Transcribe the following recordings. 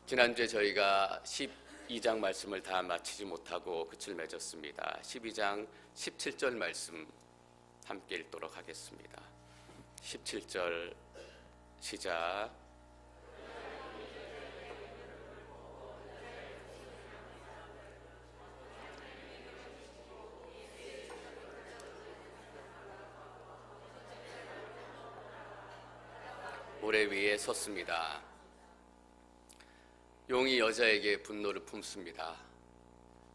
지난주에 저희가 12장 말씀을 다 마치지 못하고 끝을 맺었습니다. 12장 17절 말씀 함께 읽도록 하겠습니다. 17절 시작. 모래 위에 섰습니다. 용이 여자에게 분노를 품습니다.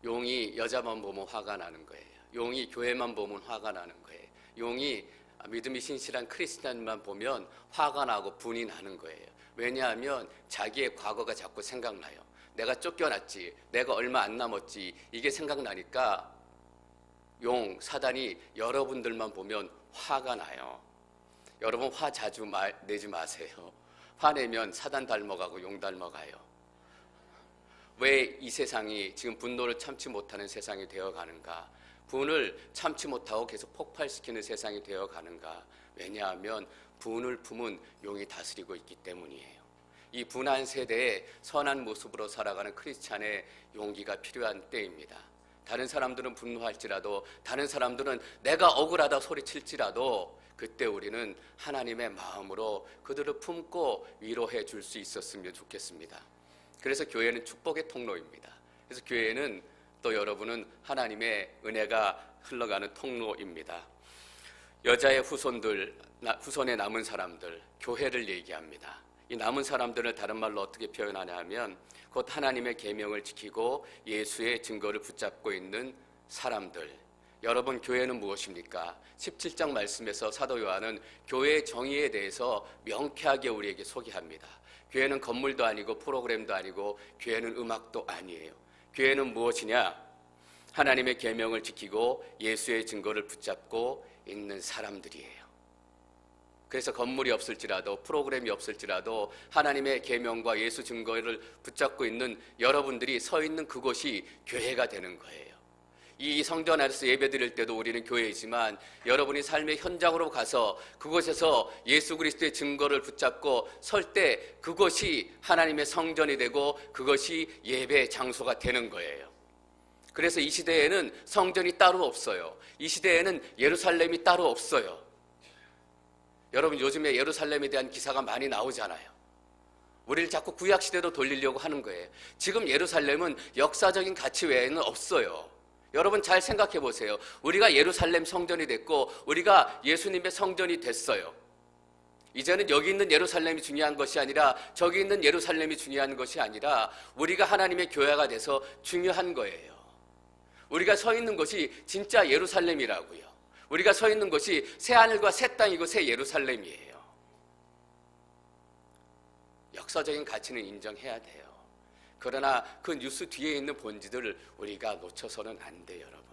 용이 여자만 보면 화가 나는 거예요. 용이 교회만 보면 화가 나는 거예요. 용이 믿음이 신실한 크리스찬만 보면 화가 나고 분이 나는 거예요. 왜냐하면 자기의 과거가 자꾸 생각나요. 내가 쫓겨났지, 내가 얼마 안 남았지, 이게 생각나니까 사단이 여러분들만 보면 화가 나요. 여러분 화 자주 내지 마세요. 화내면 사단 닮아가고 용 닮아가요. 왜 이 세상이 지금 분노를 참지 못하는 세상이 되어가는가? 분을 참지 못하고 계속 폭발시키는 세상이 되어가는가? 왜냐하면 분을 품은 용이 다스리고 있기 때문이에요. 이 분한 세대에 선한 모습으로 살아가는 크리스찬의 용기가 필요한 때입니다. 다른 사람들은 분노할지라도, 다른 사람들은 내가 억울하다 소리칠지라도 그때 우리는 하나님의 마음으로 그들을 품고 위로해 줄 수 있었으면 좋겠습니다. 그래서 교회는 축복의 통로입니다. 그래서 교회는 또 여러분은 하나님의 은혜가 흘러가는 통로입니다. 여자의 후손에 남은 사람들, 교회를 얘기합니다. 이 남은 사람들을 다른 말로 어떻게 표현하냐 하면 곧 하나님의 계명을 지키고 예수의 증거를 붙잡고 있는 사람들. 여러분, 교회는 무엇입니까? 17장 말씀에서 사도 요한은 교회의 정의에 대해서 명쾌하게 우리에게 소개합니다. 교회는 건물도 아니고 프로그램도 아니고 교회는 음악도 아니에요. 교회는 무엇이냐? 하나님의 계명을 지키고 예수의 증거를 붙잡고 있는 사람들이에요. 그래서 건물이 없을지라도 프로그램이 없을지라도 하나님의 계명과 예수 증거를 붙잡고 있는 여러분들이 서 있는 그곳이 교회가 되는 거예요. 이 성전 안에서 예배 드릴 때도 우리는 교회이지만 여러분이 삶의 현장으로 가서 그곳에서 예수 그리스도의 증거를 붙잡고 설 때 그것이 하나님의 성전이 되고 그것이 예배 장소가 되는 거예요. 그래서 이 시대에는 성전이 따로 없어요. 이 시대에는 예루살렘이 따로 없어요. 여러분, 요즘에 예루살렘에 대한 기사가 많이 나오잖아요. 우리를 자꾸 구약시대로 돌리려고 하는 거예요. 지금 예루살렘은 역사적인 가치 외에는 없어요. 여러분 잘 생각해 보세요. 우리가 예루살렘 성전이 됐고 우리가 예수님의 성전이 됐어요. 이제는 여기 있는 예루살렘이 중요한 것이 아니라 저기 있는 예루살렘이 중요한 것이 아니라 우리가 하나님의 교회가 돼서 중요한 거예요. 우리가 서 있는 것이 진짜 예루살렘이라고요. 우리가 서 있는 것이 새 하늘과 새 땅이고 새 예루살렘이에요. 역사적인 가치는 인정해야 돼요. 그러나 그 뉴스 뒤에 있는 본질을 우리가 놓쳐서는 안 돼요, 여러분.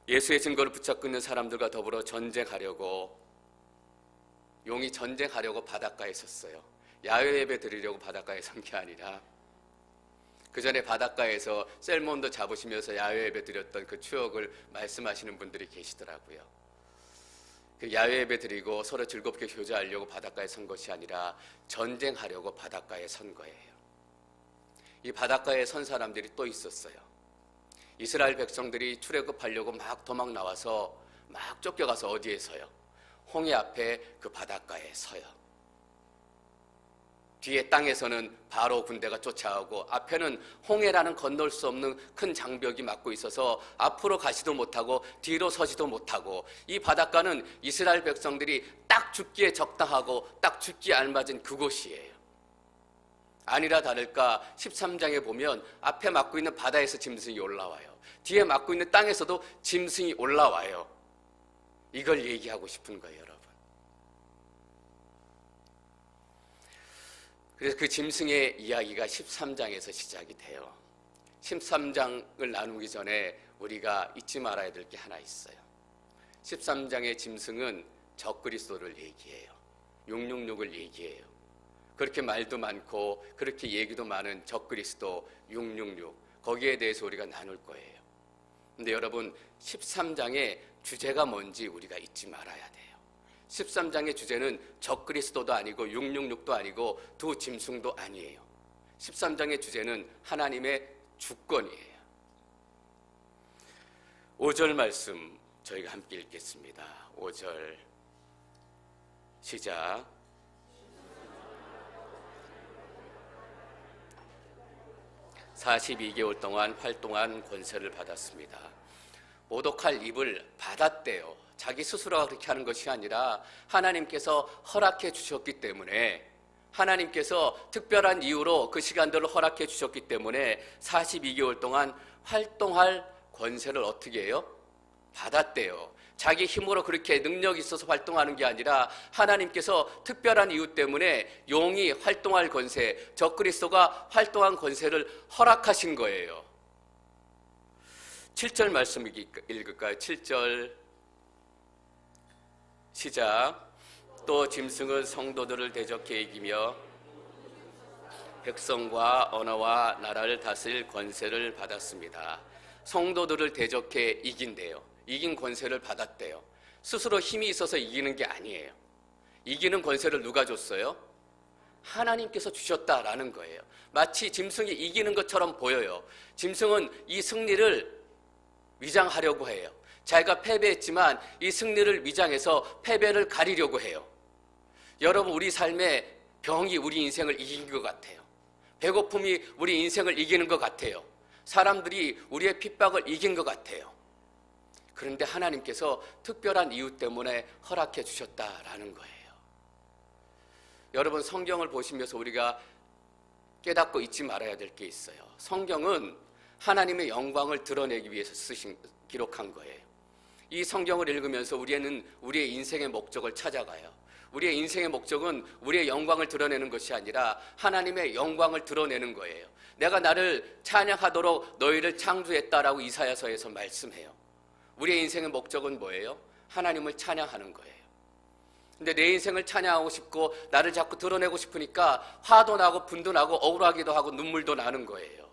예수의 증거를 붙잡고 있는 사람들과 더불어 용이 전쟁하려고 바닷가에 섰어요. 야외 예배 드리려고 바닷가에 선 게 아니라 그 전에 바닷가에서 셀몬도 잡으시면서 야외 예배 드렸던 그 추억을 말씀하시는 분들이 계시더라고요. 그 야외 예배 드리고 서로 즐겁게 교제하려고 바닷가에 선 것이 아니라 전쟁하려고 바닷가에 선 거예요. 이 바닷가에 선 사람들이 또 있었어요. 이스라엘 백성들이 출애굽하려고 막 도망 나와서 막 쫓겨가서 어디에 서요? 홍해 앞에 그 바닷가에 서요. 뒤에 땅에서는 바로 군대가 쫓아오고 앞에는 홍해라는 건널 수 없는 큰 장벽이 막고 있어서 앞으로 가지도 못하고 뒤로 서지도 못하고 이 바닷가는 이스라엘 백성들이 딱 죽기에 적당하고 딱 죽기에 알맞은 그곳이에요. 아니라 다를까 13장에 보면 앞에 막고 있는 바다에서 짐승이 올라와요. 뒤에 막고 있는 땅에서도 짐승이 올라와요. 이걸 얘기하고 싶은 거예요, 여러분. 그래서 그 짐승의 이야기가 13장에서 시작이 돼요. 13장을 나누기 전에 우리가 잊지 말아야 될 게 하나 있어요. 13장의 짐승은 적그리스도를 얘기해요. 666을 얘기해요. 그렇게 말도 많고 그렇게 얘기도 많은 적그리스도 666, 거기에 대해서 우리가 나눌 거예요. 근데 여러분 13장의 주제가 뭔지 우리가 잊지 말아야 돼요. 13장의 주제는 적그리스도도 아니고 666도 아니고 두 짐승도 아니에요. 13장의 주제는 하나님의 주권이에요. 5절 말씀 저희가 함께 읽겠습니다. 5절 시작. (42개월) 동안 활동한 권세를 받았습니다. 모독할 입을 받았대요. 자기 스스로가 그렇게 하는 것이 아니라 하나님께서 허락해 주셨기 때문에, 하나님께서 특별한 이유로 그 시간들을 허락해 주셨기 때문에 42개월 동안 활동할 권세를 어떻게 해요? 받았대요. 자기 힘으로 그렇게 능력이 있어서 활동하는 게 아니라 하나님께서 특별한 이유 때문에 용이 활동할 권세, 적그리스도가 활동한 권세를 허락하신 거예요. 7절 말씀 읽을까요? 7절 시작. 또 짐승은 성도들을 대적해 이기며 백성과 언어와 나라를 다스릴 권세를 받았습니다. 성도들을 대적해 이긴대요. 이긴 권세를 받았대요. 스스로 힘이 있어서 이기는 게 아니에요. 이기는 권세를 누가 줬어요? 하나님께서 주셨다라는 거예요. 마치 짐승이 이기는 것처럼 보여요. 짐승은 이 승리를 위장하려고 해요. 자기가 패배했지만 이 승리를 위장해서 패배를 가리려고 해요. 여러분, 우리 삶에 병이 우리 인생을 이긴 것 같아요. 배고픔이 우리 인생을 이기는 것 같아요. 사람들이 우리의 핍박을 이긴 것 같아요. 그런데 하나님께서 특별한 이유 때문에 허락해 주셨다라는 거예요. 여러분, 성경을 보시면서 우리가 깨닫고 잊지 말아야 될 게 있어요. 성경은 하나님의 영광을 드러내기 위해서 기록한 거예요. 이 성경을 읽으면서 우리는 우리의 인생의 목적을 찾아가요. 우리의 인생의 목적은 우리의 영광을 드러내는 것이 아니라 하나님의 영광을 드러내는 거예요. 내가 나를 찬양하도록 너희를 창조했다라고 이사야서에서 말씀해요. 우리의 인생의 목적은 뭐예요? 하나님을 찬양하는 거예요. 근데 내 인생을 찬양하고 싶고 나를 자꾸 드러내고 싶으니까 화도 나고 분도 나고 억울하기도 하고 눈물도 나는 거예요.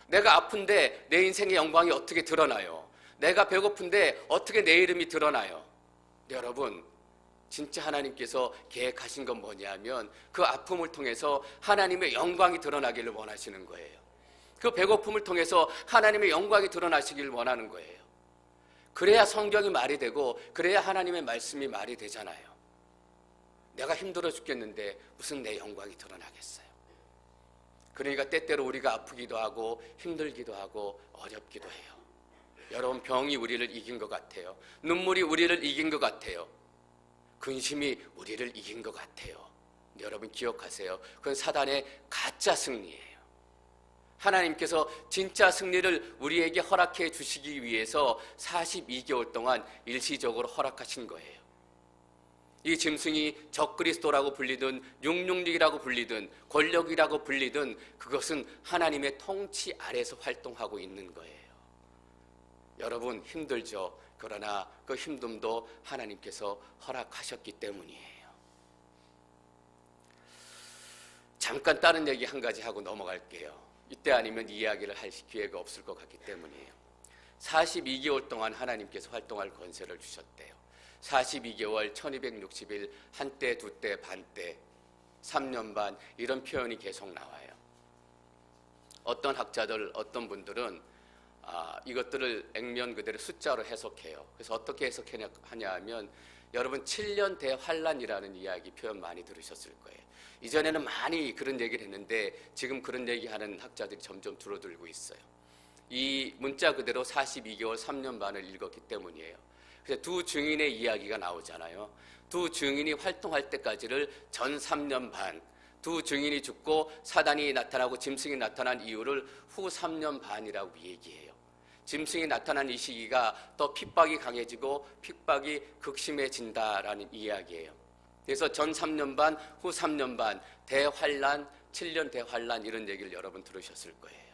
내가 아픈데 내 인생의 영광이 어떻게 드러나요? 내가 배고픈데 어떻게 내 이름이 드러나요? 여러분, 진짜 하나님께서 계획하신 건 뭐냐면 그 아픔을 통해서 하나님의 영광이 드러나기를 원하시는 거예요. 그 배고픔을 통해서 하나님의 영광이 드러나시기를 원하는 거예요. 그래야 성경이 말이 되고 그래야 하나님의 말씀이 말이 되잖아요. 내가 힘들어 죽겠는데 무슨 내 영광이 드러나겠어요? 그러니까 때때로 우리가 아프기도 하고 힘들기도 하고 어렵기도 해요. 여러분, 병이 우리를 이긴 것 같아요. 눈물이 우리를 이긴 것 같아요. 근심이 우리를 이긴 것 같아요. 여러분 기억하세요. 그건 사단의 가짜 승리예요. 하나님께서 진짜 승리를 우리에게 허락해 주시기 위해서 42개월 동안 일시적으로 허락하신 거예요. 이 짐승이 적그리스도라고 불리든 666이라고 불리든 권력이라고 불리든 그것은 하나님의 통치 아래서 활동하고 있는 거예요. 여러분 힘들죠? 그러나 그 힘듦도 하나님께서 허락하셨기 때문이에요. 잠깐 다른 얘기 한 가지 하고 넘어갈게요. 이때 아니면 이야기를 할 기회가 없을 것 같기 때문이에요. 42개월 동안 하나님께서 활동할 권세를 주셨대요. 42개월, 1260일, 한때, 두때, 반때, 3년 반 이런 표현이 계속 나와요. 어떤 학자들, 어떤 분들은 이것들을 액면 그대로 숫자로 해석해요. 그래서 어떻게 해석하냐 하면 여러분 7년 대환란이라는 이야기 표현 많이 들으셨을 거예요. 이전에는 많이 그런 얘기를 했는데 지금 그런 얘기하는 학자들이 점점 줄어들고 있어요. 이 문자 그대로 42개월 3년 반을 읽었기 때문이에요. 그래서 두 증인의 이야기가 나오잖아요. 두 증인이 활동할 때까지를 전 3년 반, 두 증인이 죽고 사단이 나타나고 짐승이 나타난 이유를 후 3년 반이라고 얘기해요. 짐승이 나타난 이 시기가 또 핍박이 강해지고 핍박이 극심해진다라는 이야기예요. 그래서 전 3년 반, 후 3년 반, 대환란, 7년 대환란 이런 얘기를 여러분 들으셨을 거예요.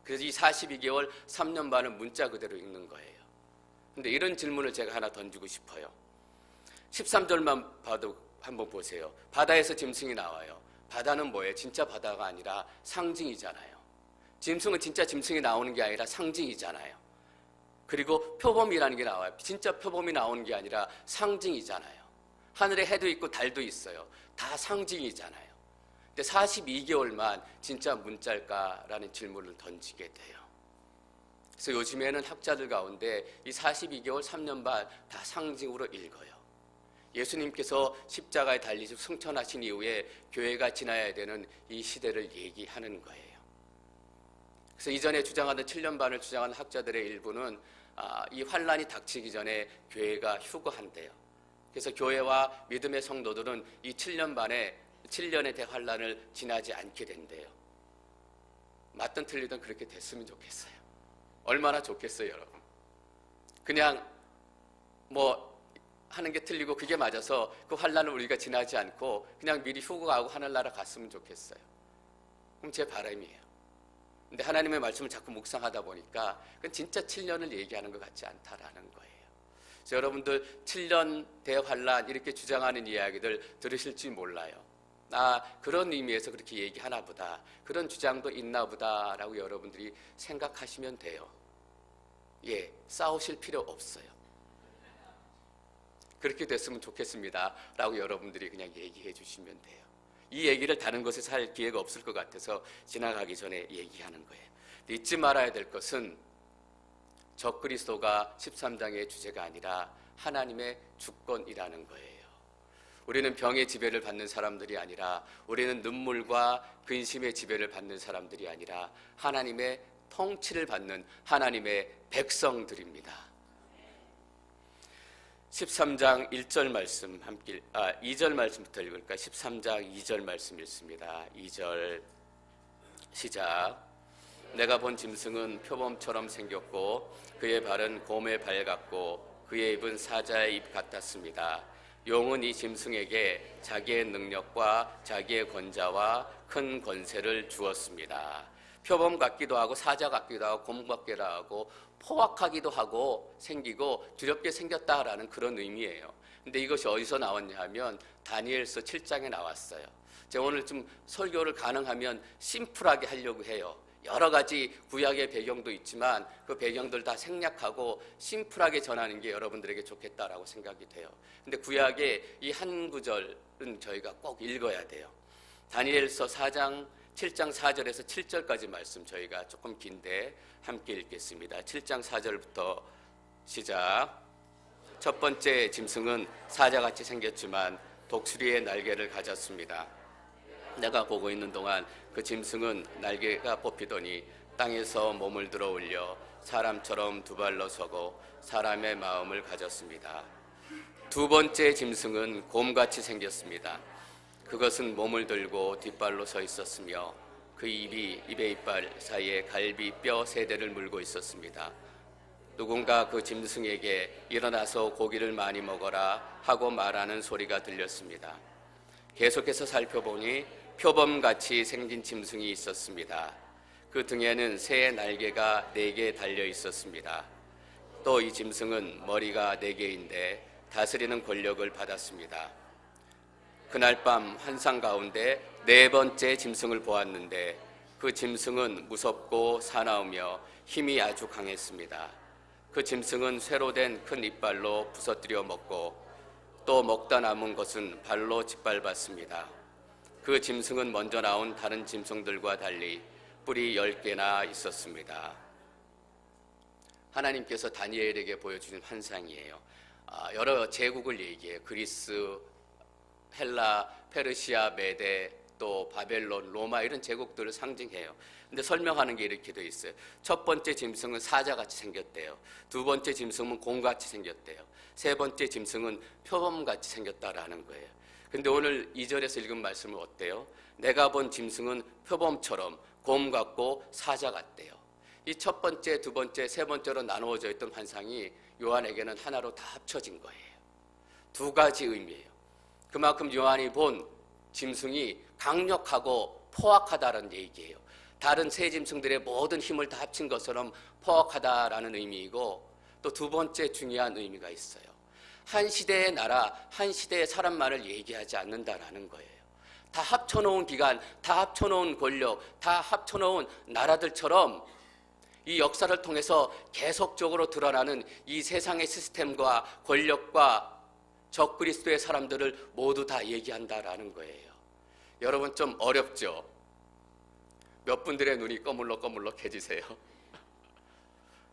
그래서 이 42개월 3년 반은 문자 그대로 읽는 거예요. 근데 이런 질문을 제가 하나 던지고 싶어요. 13절만 봐도 한번 보세요. 바다에서 짐승이 나와요. 바다는 뭐예요? 진짜 바다가 아니라 상징이잖아요. 짐승은 진짜 짐승이 나오는 게 아니라 상징이잖아요. 그리고 표범이라는 게 나와요. 진짜 표범이 나오는 게 아니라 상징이잖아요. 하늘에 해도 있고 달도 있어요. 다 상징이잖아요. 근데 42개월만 진짜 문자일까라는 질문을 던지게 돼요. 그래서 요즘에는 학자들 가운데 이 42개월 3년 반 다 상징으로 읽어요. 예수님께서 십자가에 달리시고 승천하신 이후에 교회가 지나야 되는 이 시대를 얘기하는 거예요. 그래서 이전에 주장하던 7년 반을 주장하는 학자들의 일부는 이 환란이 닥치기 전에 교회가 휴거한대요. 그래서 교회와 믿음의 성도들은 이 7년의 대환란을 지나지 않게 된대요. 맞든 틀리든 그렇게 됐으면 좋겠어요. 얼마나 좋겠어요, 여러분. 그냥 하는 게 틀리고 그게 맞아서 그 환란을 우리가 지나지 않고 그냥 미리 휴거하고 하늘나라 갔으면 좋겠어요. 그럼 제 바람이에요. 근데 하나님의 말씀을 자꾸 묵상하다 보니까 그건 진짜 7년을 얘기하는 것 같지 않다라는 거예요. 그래서 여러분들 7년 대환란 이렇게 주장하는 이야기들 들으실지 몰라요. 그런 의미에서 그렇게 얘기하나 보다. 그런 주장도 있나 보다라고 여러분들이 생각하시면 돼요. 싸우실 필요 없어요. 그렇게 됐으면 좋겠습니다 라고 여러분들이 그냥 얘기해 주시면 돼요. 이 얘기를 다른 곳에서 할 기회가 없을 것 같아서 지나가기 전에 얘기하는 거예요. 잊지 말아야 될 것은 적그리스도가 13장의 주제가 아니라 하나님의 주권이라는 거예요. 우리는 병의 지배를 받는 사람들이 아니라, 우리는 눈물과 근심의 지배를 받는 사람들이 아니라 하나님의 통치를 받는 하나님의 백성들입니다. 13장 1절 말씀 2절 말씀부터 읽을까요? 13장 2절 말씀 읽습니다. 2절 시작. 내가 본 짐승은 표범처럼 생겼고 그의 발은 곰의 발 같고 그의 입은 사자의 입 같았습니다. 용은 이 짐승에게 자기의 능력과 자기의 권자와 큰 권세를 주었습니다. 표범 같기도 하고 사자 같기도 하고 곰 같기도 하고 포악하기도 하고 생기고 두렵게 생겼다라는 그런 의미예요. 근데 이것이 어디서 나왔냐 하면 다니엘서 7장에 나왔어요. 제가 오늘 좀 설교를 가능하면 심플하게 하려고 해요. 여러 가지 구약의 배경도 있지만 그 배경들 다 생략하고 심플하게 전하는 게 여러분들에게 좋겠다라고 생각이 돼요. 근데 구약의 이 한 구절은 저희가 꼭 읽어야 돼요. 다니엘서 7장 4절에서 7절까지 말씀 저희가 조금 긴데 함께 읽겠습니다. 7장 4절부터 시작. 첫 번째 짐승은 사자같이 생겼지만 독수리의 날개를 가졌습니다. 내가 보고 있는 동안 그 짐승은 날개가 뽑히더니 땅에서 몸을 들어 올려 사람처럼 두 발로 서고 사람의 마음을 가졌습니다. 두 번째 짐승은 곰같이 생겼습니다. 그것은 몸을 들고 뒷발로 서 있었으며 그 입의 이빨 사이에 갈비 뼈 3대를 물고 있었습니다. 누군가 그 짐승에게 일어나서 고기를 많이 먹어라 하고 말하는 소리가 들렸습니다. 계속해서 살펴보니 표범같이 생긴 짐승이 있었습니다. 그 등에는 새의 날개가 4개 달려 있었습니다. 또 이 짐승은 머리가 4개인데 다스리는 권력을 받았습니다. 그날 밤 환상 가운데 4번째 짐승을 보았는데 그 짐승은 무섭고 사나우며 힘이 아주 강했습니다. 그 짐승은 쇠로 된 큰 이빨로 부서뜨려 먹고 또 먹다 남은 것은 발로 짓밟았습니다. 그 짐승은 먼저 나온 다른 짐승들과 달리 뿔이 10개나 있었습니다. 하나님께서 다니엘에게 보여주신 환상이에요. 여러 제국을 얘기해요. 그리스, 헬라, 페르시아, 메데, 또 바벨론, 로마 이런 제국들을 상징해요. 근데 설명하는 게 이렇게 돼 있어요. 첫 번째 짐승은 사자같이 생겼대요. 두 번째 짐승은 곰같이 생겼대요. 세 번째 짐승은 표범같이 생겼다라는 거예요. 근데 오늘 2절에서 읽은 말씀은 어때요? 내가 본 짐승은 표범처럼 곰 같고 사자 같대요. 이 첫 번째, 두 번째, 세 번째로 나누어져 있던 환상이 요한에게는 하나로 다 합쳐진 거예요. 두 가지 의미예요. 그만큼 요한이 본 짐승이 강력하고 포악하다는 얘기예요. 다른 세 짐승들의 모든 힘을 다 합친 것처럼 포악하다라는 의미이고, 또 두 번째 중요한 의미가 있어요. 한 시대의 나라, 한 시대의 사람만을 얘기하지 않는다라는 거예요. 다 합쳐놓은 기간, 다 합쳐놓은 권력, 다 합쳐놓은 나라들처럼 이 역사를 통해서 계속적으로 드러나는 이 세상의 시스템과 권력과 적그리스도의 사람들을 모두 다 얘기한다라는 거예요. 여러분 좀 어렵죠? 몇 분들의 눈이 꺼물럭꺼물럭해지세요?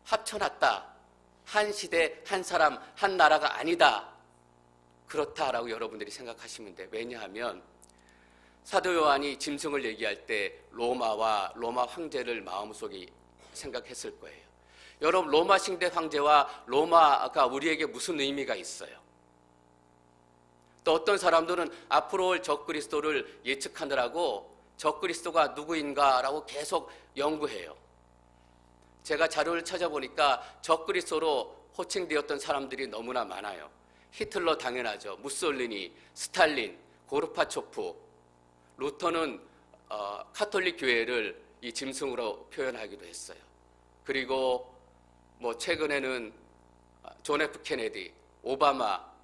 합쳐놨다. 한 시대, 한 사람, 한 나라가 아니다. 그렇다라고 여러분들이 생각하시면 돼요. 왜냐하면 사도 요한이 짐승을 얘기할 때 로마와 로마 황제를 마음속에 생각했을 거예요. 여러분 로마 싱대 황제와 로마가 우리에게 무슨 의미가 있어요? 또 어떤 사람들은 앞으로 올 적그리스도를 예측하느라고 적그리스도가 누구인가라고 계속 연구해요. 제가 자료를 찾아보니까 적그리스도로 호칭되었던 사람들이 너무나 많아요. 히틀러 당연하죠. 무솔리니, 스탈린, 고르바초프. 루터는 카톨릭 교회를 이 짐승으로 표현하기도 했어요. 그리고 뭐 최근에는 존 F 케네디, 오바마,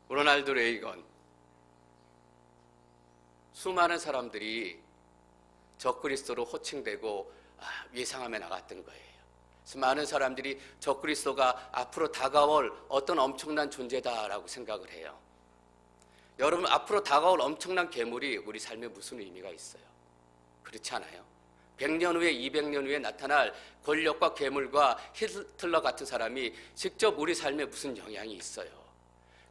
로널드 레이건, 수많은 사람들이 적그리스도로 호칭되고 예상하며 나갔던 거예요. 그래서 많은 사람들이 적그리스도가 앞으로 다가올 어떤 엄청난 존재다라고 생각을 해요. 여러분 앞으로 다가올 엄청난 괴물이 우리 삶에 무슨 의미가 있어요? 그렇지 않아요? 100년 후에 200년 후에 나타날 권력과 괴물과 히틀러 같은 사람이 직접 우리 삶에 무슨 영향이 있어요?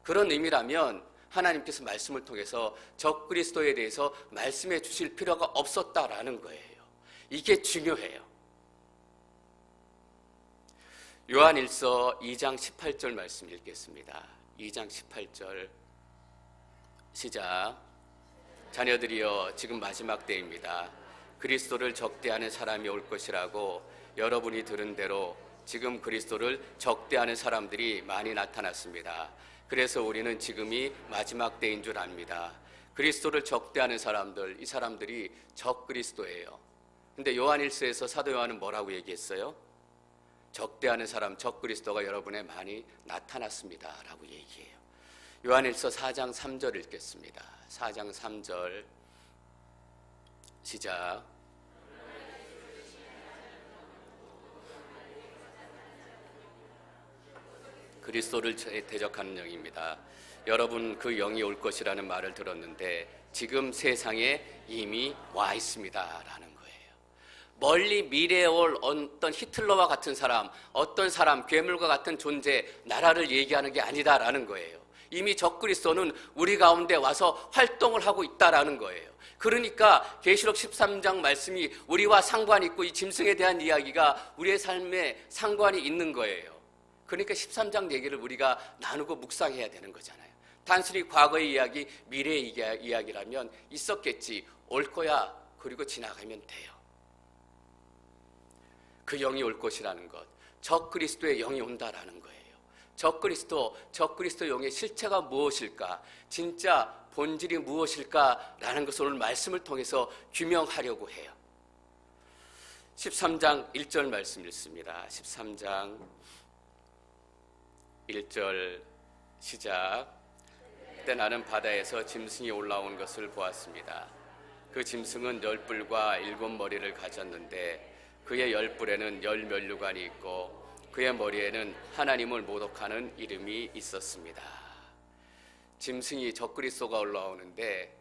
그런 의미라면 하나님께서 말씀을 통해서 적그리스도에 대해서 말씀해 주실 필요가 없었다라는 거예요. 이게 중요해요. 요한일서 2장 18절 말씀 읽겠습니다. 2장 18절 시작. 자녀들이여 지금 마지막 때입니다. 그리스도를 적대하는 사람이 올 것이라고 여러분이 들은 대로 지금 그리스도를 적대하는 사람들이 많이 나타났습니다. 그래서 우리는 지금이 마지막 때인 줄 압니다. 그리스도를 적대하는 사람들, 이 사람들이 적그리스도예요. 근데 요한일서에서 사도 요한은 뭐라고 얘기했어요? 적대하는 사람, 적그리스도가 여러분에 많이 나타났습니다 라고 얘기해요. 요한일서 4장 3절 읽겠습니다. 4장 3절 시작. 그리스도를 대적하는 영입니다. 여러분 그 영이 올 것이라는 말을 들었는데 지금 세상에 이미 와 있습니다 라는 거예요. 멀리 미래에 올 어떤 히틀러와 같은 사람, 어떤 사람, 괴물과 같은 존재, 나라를 얘기하는 게 아니다라는 거예요. 이미 적그리스도는 우리 가운데 와서 활동을 하고 있다라는 거예요. 그러니까 계시록 13장 말씀이 우리와 상관이 있고 이 짐승에 대한 이야기가 우리의 삶에 상관이 있는 거예요. 그러니까 13장 얘기를 우리가 나누고 묵상해야 되는 거잖아요. 단순히 과거의 이야기, 미래의 이야기라면 있었겠지, 올 거야, 그리고 지나가면 돼요. 그 영이 올 것이라는 것, 적그리스도의 영이 온다라는 거예요. 적그리스도 영의 실체가 무엇일까, 진짜 본질이 무엇일까라는 것을 오늘 말씀을 통해서 규명하려고 해요. 13장 1절 말씀 읽습니다. 13장 1절 시작. 그때 나는 바다에서 짐승이 올라온 것을 보았습니다. 그 짐승은 10뿔과 7머리를 가졌는데 그의 10뿔에는 10면류관이 있고 그의 머리에는 하나님을 모독하는 이름이 있었습니다. 짐승이 적그리스도가 올라오는데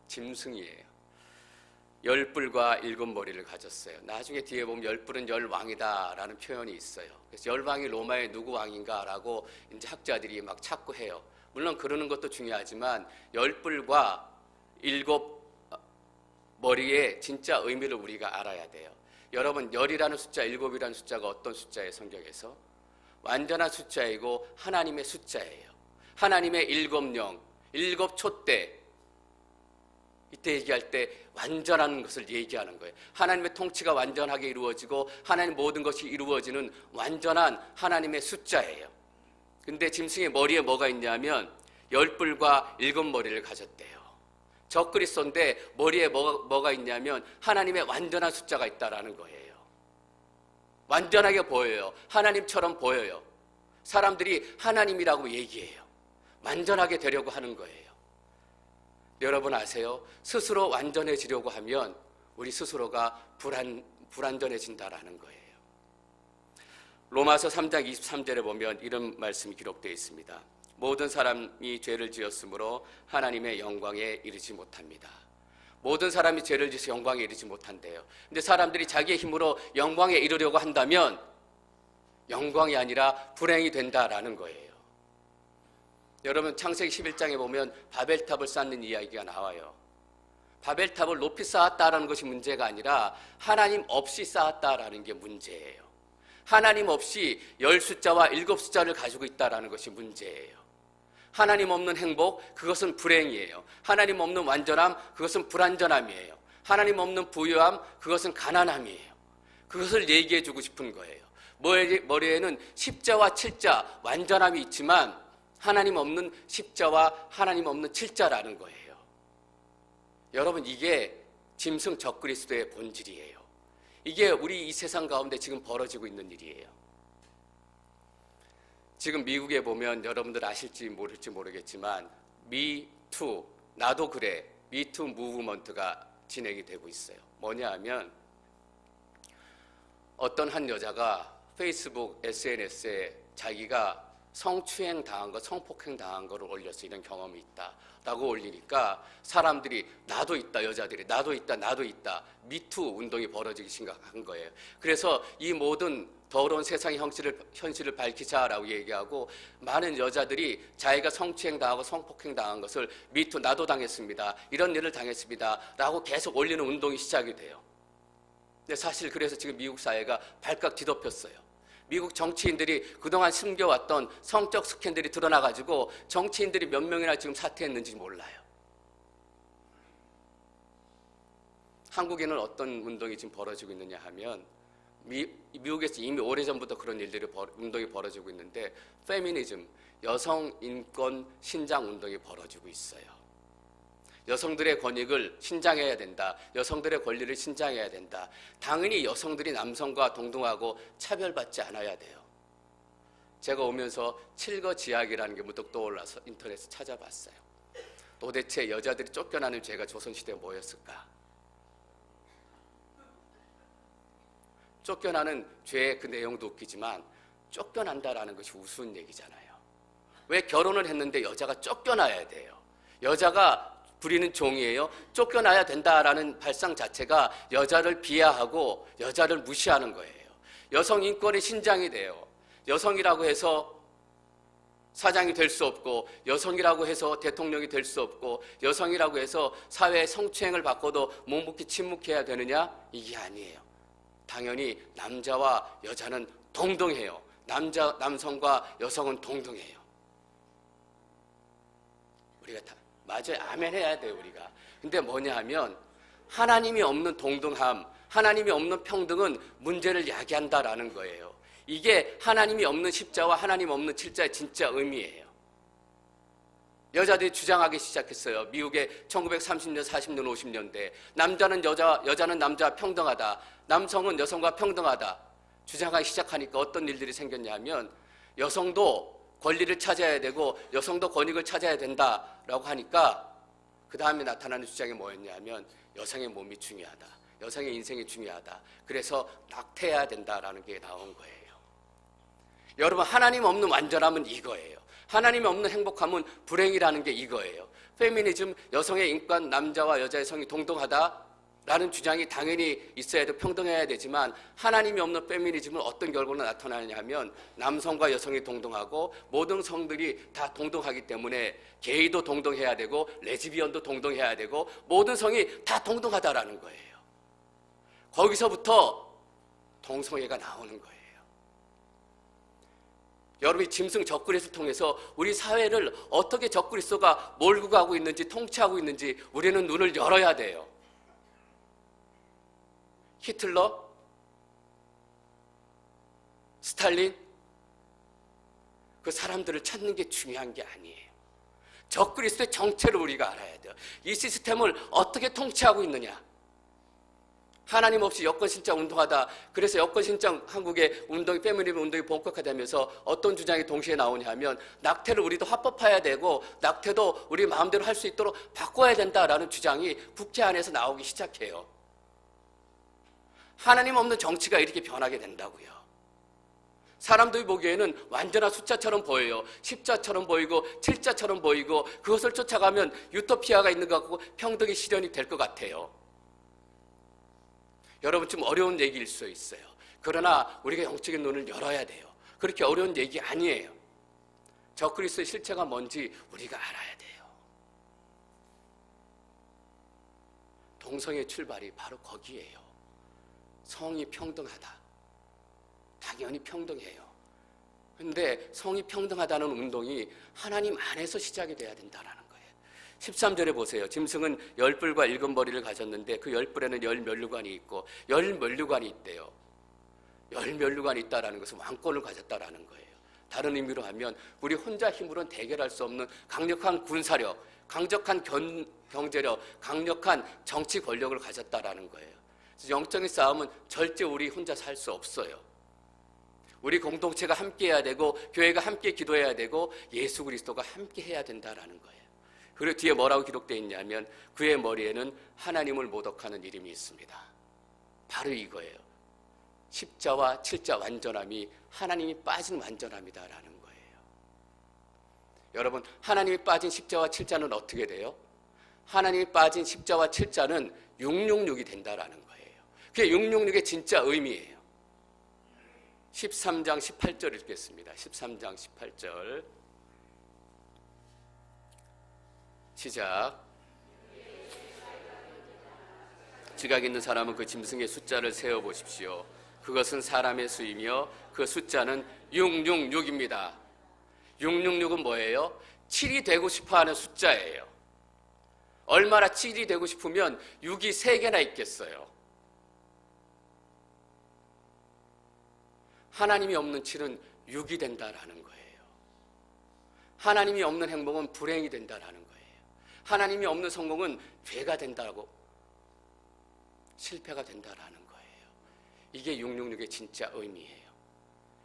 짐승이에요. 10뿔과 7머리를 가졌어요. 나중에 뒤에 보면 10뿔은 열왕이다라는 표현이 있어요. 그래서 열왕이 로마의 누구 왕인가라고 이제 학자들이 막 찾고 해요. 물론 그러는 것도 중요하지만 10뿔과 7머리의 진짜 의미를 우리가 알아야 돼요. 여러분 10이라는 숫자, 7이라는 숫자가 어떤 숫자예요? 성경에서 완전한 숫자이고 하나님의 숫자예요. 하나님의 7영, 7촛대, 이때 얘기할 때 완전한 것을 얘기하는 거예요. 하나님의 통치가 완전하게 이루어지고 하나님 모든 것이 이루어지는 완전한 하나님의 숫자예요. 근데 짐승의 머리에 뭐가 있냐면 10뿔과 7머리를 가졌대요. 적그리스도인데 머리에 뭐가 있냐면 하나님의 완전한 숫자가 있다라는 거예요. 완전하게 보여요. 하나님처럼 보여요. 사람들이 하나님이라고 얘기해요. 완전하게 되려고 하는 거예요. 여러분 아세요? 스스로 완전해지려고 하면 우리 스스로가 불완전해진다라는 거예요. 로마서 3장 23절에 보면 이런 말씀이 기록되어 있습니다. 모든 사람이 죄를 지었으므로 하나님의 영광에 이르지 못합니다. 모든 사람이 죄를 지어서 영광에 이르지 못한대요. 근데 사람들이 자기의 힘으로 영광에 이르려고 한다면 영광이 아니라 불행이 된다라는 거예요. 여러분 창세기 11장에 보면 바벨탑을 쌓는 이야기가 나와요. 바벨탑을 높이 쌓았다라는 것이 문제가 아니라 하나님 없이 쌓았다라는 게 문제예요. 하나님 없이 10숫자와 7숫자를 가지고 있다라는 것이 문제예요. 하나님 없는 행복, 그것은 불행이에요. 하나님 없는 완전함, 그것은 불완전함이에요. 하나님 없는 부유함, 그것은 가난함이에요. 그것을 얘기해 주고 싶은 거예요. 머리에는 십자와 칠자, 완전함이 있지만 하나님 없는 십자와 하나님 없는 칠자라는 거예요. 여러분 이게 짐승 적그리스도의 본질이에요. 이게 우리 이 세상 가운데 지금 벌어지고 있는 일이에요. 지금 미국에 보면 여러분들 아실지 모를지 모르겠지만 미투, 나도 그래, 미투 무브먼트가 진행이 되고 있어요. 뭐냐 하면 어떤 한 여자가 페이스북, SNS에 자기가 성추행 당한 거, 성폭행 당한 거를 올려서 이런 경험이 있다라고 올리니까 사람들이 나도 있다, 여자들이 나도 있다 미투 운동이 벌어지기 심각한 거예요. 그래서 이 모든 더러운 세상의 현실을 밝히자라고 얘기하고 많은 여자들이 자기가 성추행 당하고 성폭행 당한 것을 미투 나도 당했습니다, 이런 일을 당했습니다 라고 계속 올리는 운동이 시작이 돼요. 근데 사실 그래서 지금 미국 사회가 발칵 뒤덮였어요. 미국 정치인들이 그동안 숨겨왔던 성적 스캔들이 드러나가지고 정치인들이 몇 명이나 지금 사퇴했는지 몰라요. 한국에는 어떤 운동이 지금 벌어지고 있느냐 하면 미국에서 이미 오래전부터 그런 운동이 벌어지고 있는데 페미니즘, 여성 인권 신장 운동이 벌어지고 있어요. 여성들의 권익을 신장해야 된다. 여성들의 권리를 신장해야 된다. 당연히 여성들이 남성과 동등하고 차별받지 않아야 돼요. 제가 오면서 칠거지약이라는 게 문득 떠올라서 인터넷에 찾아봤어요. 도대체 여자들이 쫓겨나는 죄가 조선시대에 뭐였을까? 쫓겨나는 죄의 그 내용도 웃기지만 쫓겨난다라는 것이 우스운 얘기잖아요. 왜 결혼을 했는데 여자가 쫓겨나야 돼요? 여자가 부리는 종이에요. 쫓겨나야 된다라는 발상 자체가 여자를 비하하고 여자를 무시하는 거예요. 여성 인권의 신장이 돼요. 여성이라고 해서 사장이 될 수 없고, 여성이라고 해서 대통령이 될 수 없고, 여성이라고 해서 사회의 성추행을 받고도 묵묵히 침묵해야 되느냐? 이게 아니에요. 당연히 남자와 여자는 동등해요. 남성과 여성은 동등해요. 우리가 다 맞아요. 아멘 해야 돼요, 우리가. 근데 뭐냐 하면 하나님이 없는 동등함, 하나님이 없는 평등은 문제를 야기한다라는 거예요. 이게 하나님이 없는 십자와 하나님 없는 칠자의 진짜 의미예요. 여자들이 주장하기 시작했어요. 미국의 1930년, 40년, 50년대 남자는 여자, 여자는 남자 평등하다, 남성은 여성과 평등하다 주장하기 시작하니까 어떤 일들이 생겼냐 하면 여성도 권리를 찾아야 되고 여성도 권익을 찾아야 된다라고 하니까 그 다음에 나타나는 주장이 뭐였냐 하면 여성의 몸이 중요하다, 여성의 인생이 중요하다, 그래서 낙태해야 된다라는 게 나온 거예요. 여러분 하나님 없는 완전함은 이거예요. 하나님이 없는 행복함은 불행이라는 게 이거예요. 페미니즘, 여성의 인권, 남자와 여자의 성이 동등하다라는 주장이 당연히 있어야 돼, 평등해야 되지만 하나님이 없는 페미니즘은 어떤 결과로 나타나냐 하면 남성과 여성이 동등하고 모든 성들이 다 동등하기 때문에 게이도 동등해야 되고 레즈비언도 동등해야 되고 모든 성이 다 동등하다라는 거예요. 거기서부터 동성애가 나오는 거예요. 여러분이 짐승 적그리스도를 통해서 우리 사회를 어떻게 적그리스도가 몰고 가고 있는지, 통치하고 있는지 우리는 눈을 열어야 돼요. 히틀러, 스탈린, 그 사람들을 찾는 게 중요한 게 아니에요. 적그리스도의 정체를 우리가 알아야 돼요. 이 시스템을 어떻게 통치하고 있느냐. 하나님 없이 여권신장 운동하다. 그래서 여권신장 한국의 운동이, 페미니즘 운동이 본격화되면서 어떤 주장이 동시에 나오냐 하면 낙태를 우리도 합법화해야 되고 낙태도 우리 마음대로 할 수 있도록 바꿔야 된다라는 주장이 국회 안에서 나오기 시작해요. 하나님 없는 정치가 이렇게 변하게 된다고요. 사람들이 보기에는 완전한 숫자처럼 보여요. 십자처럼 보이고 칠자처럼 보이고 그것을 쫓아가면 유토피아가 있는 것 같고 평등이 실현이 될 것 같아요. 여러분 좀 어려운 얘기일 수 있어요. 그러나 우리가 영적인 눈을 열어야 돼요. 그렇게 어려운 얘기 아니에요. 적그리스도의 실체가 뭔지 우리가 알아야 돼요. 동성의 출발이 바로 거기에요. 성이 평등하다. 당연히 평등해요. 근데 성이 평등하다는 운동이 하나님 안에서 시작이 돼야 된다는 거예요. 13절에 보세요. 짐승은 10뿔과 7머리를 가졌는데 그 10뿔에는 10면류관이 있고 10면류관이 있대요. 10면류관이 있다는 것은 왕권을 가졌다는 거예요. 다른 의미로 하면 우리 혼자 힘으로는 대결할 수 없는 강력한 군사력, 강력한 경제력, 강력한 정치 권력을 가졌다는 거예요. 영적인 싸움은 절대 우리 혼자 살 수 없어요. 우리 공동체가 함께 해야 되고 교회가 함께 기도해야 되고 예수 그리스도가 함께 해야 된다는 거예요. 그리고 뒤에 뭐라고 기록되어 있냐면 그의 머리에는 하나님을 모독하는 이름이 있습니다. 바로 이거예요. 십자와 칠자 완전함이 하나님이 빠진 완전함이다라는 거예요. 여러분, 하나님이 빠진 십자와 칠자는 어떻게 돼요? 하나님이 빠진 십자와 칠자는 666이 된다라는 거예요. 그게 666의 진짜 의미예요. 13장 18절 읽겠습니다. 13장 18절 시작. 지각 있는 사람은 그 짐승의 숫자를 세어보십시오. 그것은 사람의 수이며 그 숫자는 666입니다. 666은 뭐예요? 7이 되고 싶어하는 숫자예요. 얼마나 7이 되고 싶으면 6이 3개나 있겠어요. 하나님이 없는 7은 6이 된다라는 거예요. 하나님이 없는 행복은 불행이 된다라는 거예요. 하나님이 없는 성공은 죄가 된다고, 실패가 된다라는 거예요. 이게 666의 진짜 의미예요.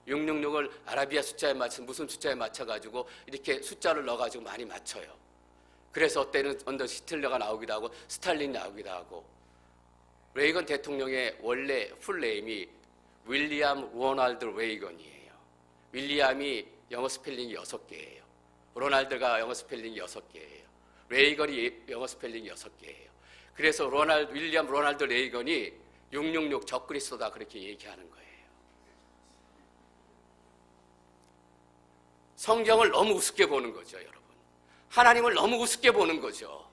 666을 아라비아 숫자에 맞춰 무슨 숫자에 맞춰가지고 이렇게 숫자를 넣어가지고 많이 맞춰요. 그래서 어때는 언더 히틀러가 나오기도 하고 스탈린이 나오기도 하고. 레이건 대통령의 원래 풀네임이 윌리엄 로널드 레이건이에요. 윌리엄이 영어 스펠링이 6개예요. 로널드가 영어 스펠링이 6개예요. 레이건이 영어 스펠링이 6개예요. 그래서 윌리엄 로널드 레이건이 666 적그리스도다 그렇게 얘기하는 거예요. 성경을 너무 우습게 보는 거죠, 여러분. 하나님을 너무 우습게 보는 거죠.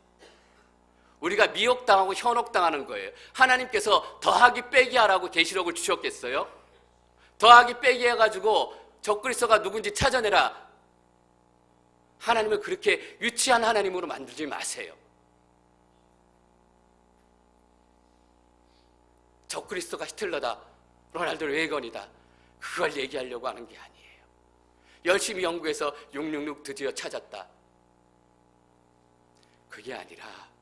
우리가 미혹당하고 현혹당하는 거예요. 하나님께서 더하기 빼기 하라고 계시록을 주셨겠어요? 더하기 빼기 해가지고 적그리스도가 누군지 찾아내라. 하나님을 그렇게 유치한 하나님으로 만들지 마세요. 적그리스도가 히틀러다, 로널드 레이건이다, 그걸 얘기하려고 하는 게 아니에요. 열심히 연구해서 666 드디어 찾았다. 그게 아니라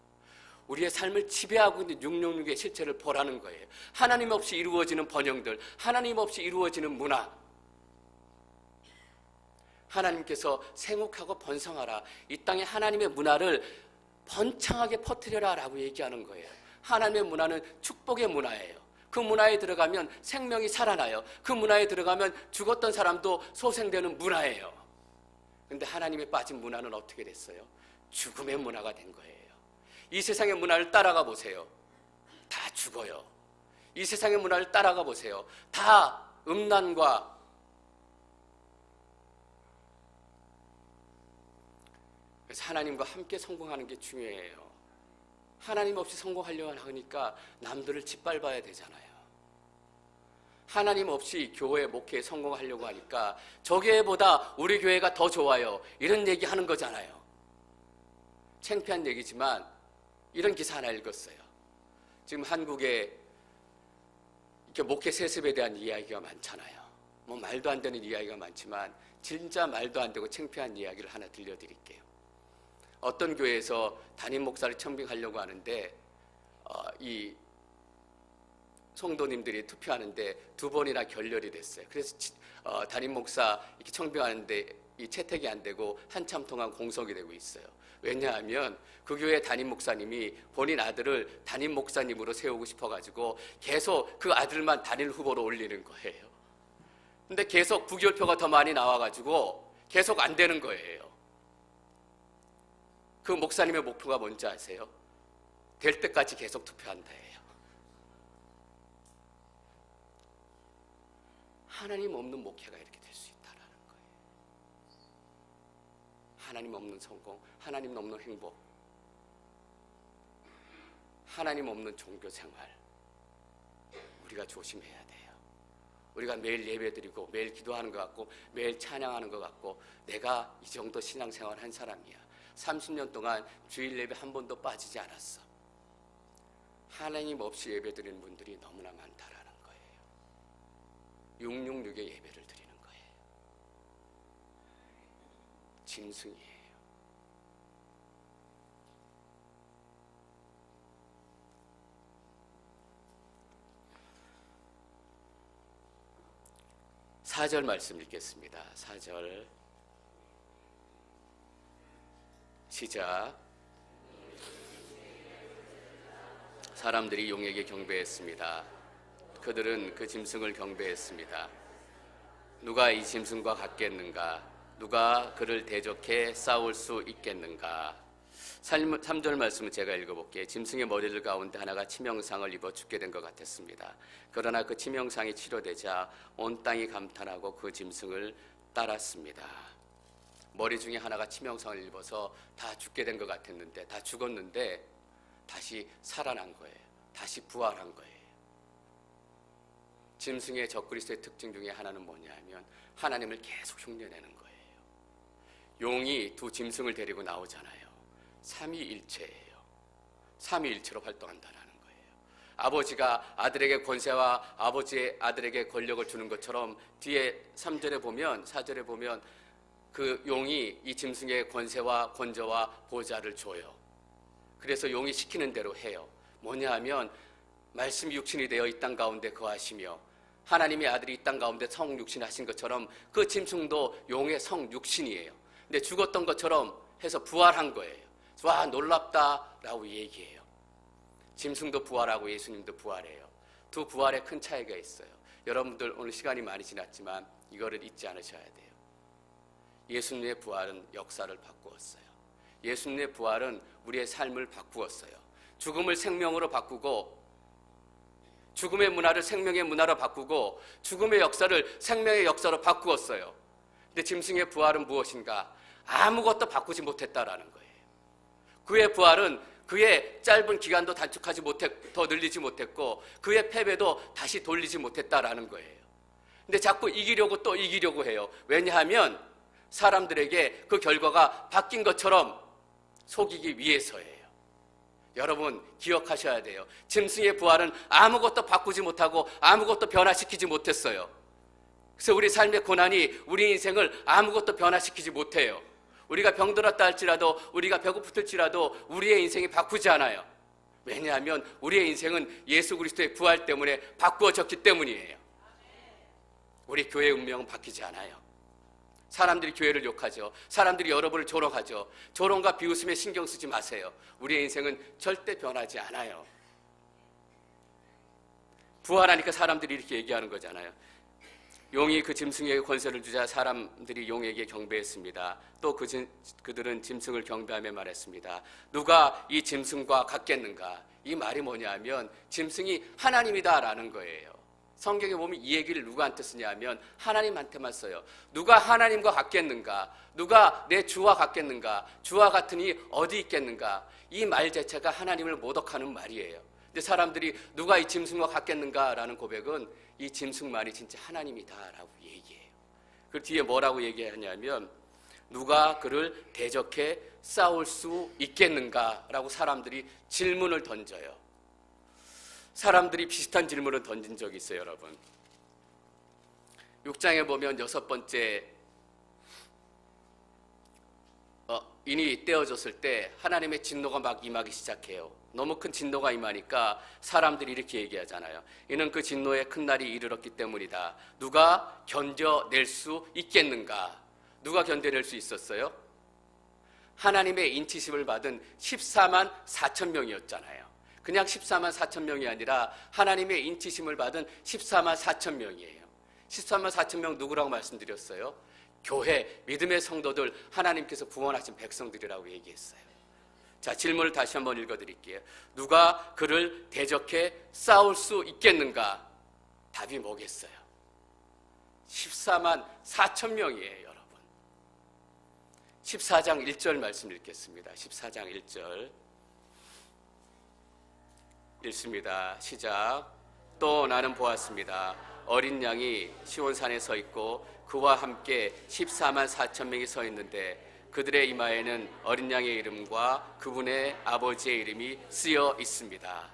우리의 삶을 지배하고 있는 666의 실체를 보라는 거예요. 하나님 없이 이루어지는 번영들, 하나님 없이 이루어지는 문화. 하나님께서 생육하고 번성하라. 이 땅에 하나님의 문화를 번창하게 퍼뜨려라 라고 얘기하는 거예요. 하나님의 문화는 축복의 문화예요. 그 문화에 들어가면 생명이 살아나요. 그 문화에 들어가면 죽었던 사람도 소생되는 문화예요. 그런데 하나님에 빠진 문화는 어떻게 됐어요? 죽음의 문화가 된 거예요. 이 세상의 문화를 따라가 보세요. 다 죽어요. 이 세상의 문화를 따라가 보세요. 다 음란과 그래서 하나님과 함께 성공하는 게 중요해요. 하나님 없이 성공하려고 하니까 남들을 짓밟아야 되잖아요. 하나님 없이 교회 목회에 성공하려고 하니까 저 교회보다 우리 교회가 더 좋아요. 이런 얘기 하는 거잖아요. 창피한 얘기지만 이런 기사 하나 읽었어요. 지금 한국에 이렇게 목회 세습에 대한 이야기가 많잖아요. 뭐 말도 안 되는 이야기가 많지만 진짜 말도 안 되고 창피한 이야기를 하나 들려드릴게요. 어떤 교회에서 담임 목사를 청빙하려고 하는데 이 성도님들이 투표하는데 2번이나 결렬이 됐어요. 그래서 담임 목사 이렇게 청빙하는데 이 채택이 안 되고 한참 동안 공석이 되고 있어요. 왜냐하면 그 교회 담임 목사님이 본인 아들을 담임 목사님으로 세우고 싶어가지고 계속 그 아들만 단일 후보로 올리는 거예요. 근데 계속 부결표가 더 많이 나와가지고 계속 안 되는 거예요. 그 목사님의 목표가 뭔지 아세요? 될 때까지 계속 투표한다예요. 하나님 없는 목회가 이렇게 될 수 있다라는 거예요. 하나님 없는 성공, 하나님 없는 행복, 하나님 없는 종교 생활, 우리가 조심해야 돼요. 우리가 매일 예배드리고 매일 기도하는 것 같고 매일 찬양하는 것 같고 내가 이 정도 신앙생활 한 사람이야. 30년 동안 주일 예배 한 번도 빠지지 않았어. 하나님 없이 예배드리는 분들이 너무나 많다라는 거예요. 666의 예배를 드리는 거예요. 짐승이에요. 사절 말씀 읽겠습니다. 4절 시작. 사람들이 용에게 경배했습니다. 그들은 그 짐승을 경배했습니다. 누가 이 짐승과 같겠는가? 누가 그를 대적해 싸울 수 있겠는가? 3절 말씀을 제가 읽어볼게요. 짐승의 머리를 가운데 하나가 치명상을 입어 죽게 된 것 같았습니다. 그러나 그 치명상이 치료되자 온 땅이 감탄하고 그 짐승을 따랐습니다. 머리 중에 하나가 치명상을 입어서 다 죽게 된 것 같았는데, 다 죽었는데 다시 살아난 거예요. 다시 부활한 거예요. 짐승의 적그리스도의 특징 중에 하나는 뭐냐면 하나님을 계속 흉내내는 거예요. 용이 두 짐승을 데리고 나오잖아요. 삼위일체예요. 삼위일체로 활동한다는 거예요. 아버지가 아들에게 권세와 아버지의 아들에게 권력을 주는 것처럼 뒤에 3절에 보면 4절에 보면 그 용이 이 짐승의 권세와 권저와 보좌를 줘요. 그래서 용이 시키는 대로 해요. 뭐냐 하면 말씀이 육신이 되어 이 땅 가운데 거하시며 하나님의 아들이 이 땅 가운데 성육신 하신 것처럼 그 짐승도 용의 성육신이에요. 근데 죽었던 것처럼 해서 부활한 거예요. 와, 놀랍다라고 얘기해요. 짐승도 부활하고 예수님도 부활해요. 두 부활에 큰 차이가 있어요. 여러분들 오늘 시간이 많이 지났지만 이거를 잊지 않으셔야 돼요. 예수님의 부활은 역사를 바꾸었어요. 예수님의 부활은 우리의 삶을 바꾸었어요. 죽음을 생명으로 바꾸고 죽음의 문화를 생명의 문화로 바꾸고 죽음의 역사를 생명의 역사로 바꾸었어요. 근데 짐승의 부활은 무엇인가? 아무것도 바꾸지 못했다라는 거예요. 그의 부활은 그의 짧은 기간도 단축하지 더 늘리지 못했고 그의 패배도 다시 돌리지 못했다라는 거예요. 근데 자꾸 이기려고 또 이기려고 해요. 왜냐하면 사람들에게 그 결과가 바뀐 것처럼 속이기 위해서예요. 여러분 기억하셔야 돼요. 짐승의 부활은 아무것도 바꾸지 못하고 아무것도 변화시키지 못했어요. 그래서 우리 삶의 고난이 우리 인생을 아무것도 변화시키지 못해요. 우리가 병들었다 할지라도 우리가 배고플지라도 우리의 인생이 바꾸지 않아요. 왜냐하면 우리의 인생은 예수 그리스도의 부활 때문에 바꾸어졌기 때문이에요. 우리 교회의 운명은 바뀌지 않아요. 사람들이 교회를 욕하죠. 사람들이 여러분을 조롱하죠. 조롱과 비웃음에 신경 쓰지 마세요. 우리의 인생은 절대 변하지 않아요. 부활하니까 사람들이 이렇게 얘기하는 거잖아요. 용이 그 짐승에게 권세를 주자 사람들이 용에게 경배했습니다. 또 그들은 짐승을 경배하며 말했습니다. 누가 이 짐승과 같겠는가? 이 말이 뭐냐면 짐승이 하나님이다라는 거예요. 성경에 보면 이 얘기를 누구한테 쓰냐면 하나님한테만 써요. 누가 하나님과 같겠는가? 누가 내 주와 같겠는가? 주와 같으니 어디 있겠는가? 이 말 자체가 하나님을 모독하는 말이에요. 근데 사람들이 누가 이 짐승과 같겠는가라는 고백은 이 짐승만이 진짜 하나님이다라고 얘기해요. 그 뒤에 뭐라고 얘기하냐면 누가 그를 대적해 싸울 수 있겠는가라고 사람들이 질문을 던져요. 사람들이 비슷한 질문을 던진 적이 있어요, 여러분. 6장에 보면 6번째 인이 떼어졌을 때 하나님의 진노가 막 임하기 시작해요. 너무 큰 진노가 임하니까 사람들이 이렇게 얘기하잖아요. 이는 그 진노의 큰 날이 이르렀기 때문이다. 누가 견뎌낼 수 있겠는가? 누가 견뎌낼 수 있었어요? 하나님의 인치심을 받은 14만 4천 명이었잖아요. 그냥 14만 4천 명이 아니라 하나님의 인치심을 받은 14만 4천 명이에요. 14만 4천 명 누구라고 말씀드렸어요? 교회, 믿음의 성도들, 하나님께서 구원하신 백성들이라고 얘기했어요. 자, 질문을 다시 한번 읽어드릴게요. 누가 그를 대적해 싸울 수 있겠는가? 답이 뭐겠어요? 14만 4천 명이에요, 여러분. 14장 1절 말씀 읽겠습니다. 14장 1절 읽습니다. 시작. 또 나는 보았습니다. 어린 양이 시온산에 서 있고 그와 함께 14만 4천 명이 서 있는데 그들의 이마에는 어린 양의 이름과 그분의 아버지의 이름이 쓰여 있습니다.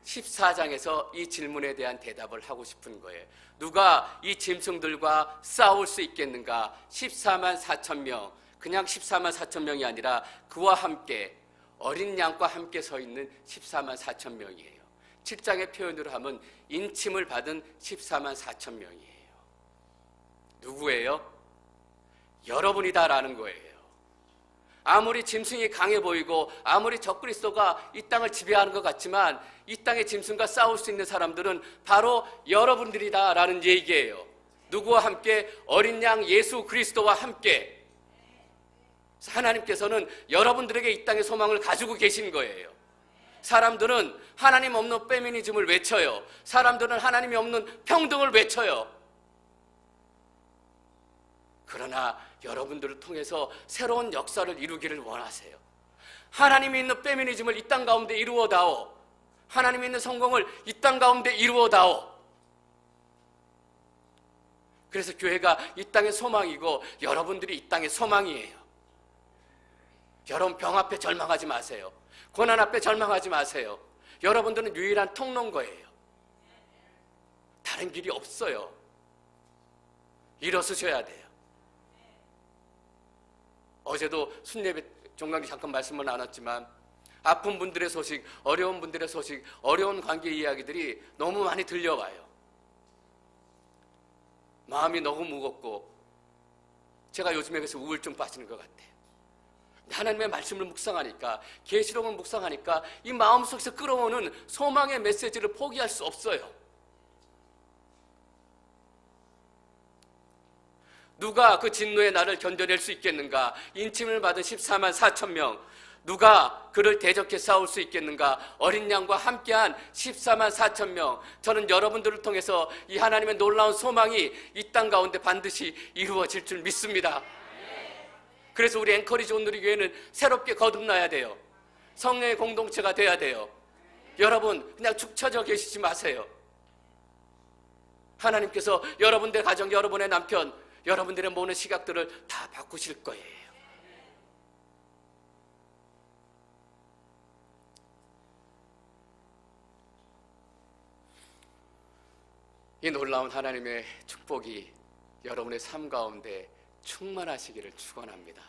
14장에서 이 질문에 대한 대답을 하고 싶은 거예요. 누가 이 짐승들과 싸울 수 있겠는가? 14만 4천 명, 그냥 14만 4천 명이 아니라 그와 함께 어린 양과 함께 서 있는 14만 4천 명이에요. 7장의 표현으로 하면 인침을 받은 14만 4천 명이에요. 누구예요? 여러분이다라는 거예요. 아무리 짐승이 강해 보이고 아무리 적그리스도가 이 땅을 지배하는 것 같지만 이 땅의 짐승과 싸울 수 있는 사람들은 바로 여러분들이다라는 얘기예요. 누구와 함께? 어린 양 예수 그리스도와 함께. 하나님께서는 여러분들에게 이 땅의 소망을 가지고 계신 거예요. 사람들은 하나님 없는 페미니즘을 외쳐요. 사람들은 하나님이 없는 평등을 외쳐요. 그러나 여러분들을 통해서 새로운 역사를 이루기를 원하세요. 하나님이 있는 페미니즘을 이 땅 가운데 이루어다오. 하나님이 있는 성공을 이 땅 가운데 이루어다오. 그래서 교회가 이 땅의 소망이고 여러분들이 이 땅의 소망이에요. 여러분 병 앞에 절망하지 마세요. 고난 앞에 절망하지 마세요. 여러분들은 유일한 통로인 거예요. 다른 길이 없어요. 일어서셔야 돼요. 어제도 순례배 종강기 잠깐 말씀을 나눴지만 아픈 분들의 소식, 어려운 분들의 소식, 어려운 관계 이야기들이 너무 많이 들려와요. 마음이 너무 무겁고 제가 요즘에 그래서 우울증 빠지는 것 같아요. 하나님의 말씀을 묵상하니까, 계시록을 묵상하니까 이 마음속에서 끌어오는 소망의 메시지를 포기할 수 없어요. 누가 그 진노의 날을 견뎌낼 수 있겠는가? 인침을 받은 14만 4천 명, 누가 그를 대적해 싸울 수 있겠는가? 어린 양과 함께한 14만 4천 명. 저는 여러분들을 통해서 이 하나님의 놀라운 소망이 이 땅 가운데 반드시 이루어질 줄 믿습니다. 그래서 우리 앵커리지 온누리교회는 새롭게 거듭나야 돼요. 성령의 공동체가 돼야 돼요. 여러분 그냥 축 처져 계시지 마세요. 하나님께서 여러분들의 가정, 여러분의 남편, 여러분들의 모든 시각들을 다 바꾸실 거예요. 이 놀라운 하나님의 축복이 여러분의 삶 가운데 충만하시기를 축원합니다.